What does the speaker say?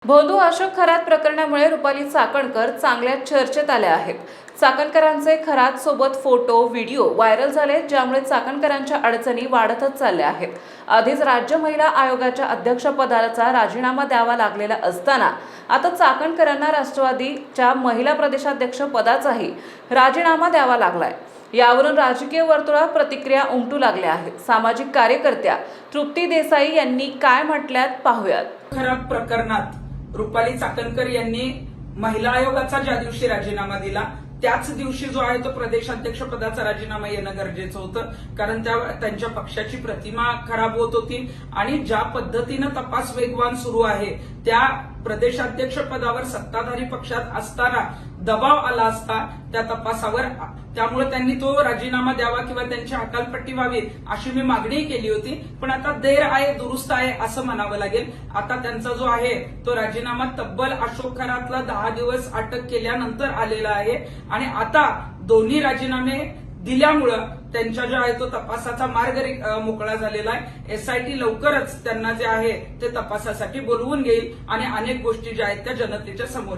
भोंदू अशोक खरात प्रकरणामुळे रुपाली चाकणकर चांगल्या चर्चेत आल्या आहेत. चाकणकरांचे खरात सोबत फोटो व्हिडिओ व्हायरल झाले, ज्यामुळे चाकणकरांच्या अडचणी वाढतच चालल्या आहेत. आधीच राज्य महिला आयोगाच्या अध्यक्षपदाचा राजीनामा द्यावा लागलेला असताना आता चाकणकरांना राष्ट्रवादीच्या महिला प्रदेशाध्यक्ष पदाचाही राजीनामा द्यावा लागलाय. यावरून राजकीय वर्तुळात प्रतिक्रिया उमटू लागल्या आहेत. सामाजिक कार्यकर्त्या तृप्ती देसाई यांनी काय म्हटल्यात पाहूयात. खरात प्रकरणात रुपाली चाकणकर यांनी महिला आयोगाचा ज्या दिवशी राजीनामा दिला त्याच दिवशी जो आहे तो प्रदेशाध्यक्ष पदाचा राजीनामा येणं गरजेचं होतं. कारण त्यांच्या पक्षाची प्रतिमा खराब होत होती आणि ज्या पद्धतीनं तपास वेगवान सुरू आहे त्या प्रदेशाध्यक्ष पदावर सत्ताधारी पक्षात असताना दबाव आला असता त्या तपासावर, त्यामुळे त्यांनी तो राजीनामा द्यावा किंवा त्यांची हकालपट्टी व्हावी अशी मी मागणी केली होती. पण आता देर आहे दुरुस्त आहे असं म्हणावं लागेल. आता त्यांचा जो आहे तो राजीनामा तब्बल अशोक खरातला 10 दिवस अटक केल्यानंतर आलेला आहे आणि आता दोन्ही राजीनामे दिल्यामुळं त्यांच्या जो आहे तो तपासाचा मार्ग मोकळा झालेला आहे. एसआयटी लवकरच त्यांना जे आहे ते तपासासाठी बोलवून घेईल आणि अनेक गोष्टी ज्या आहेत त्या जनतेच्या समोर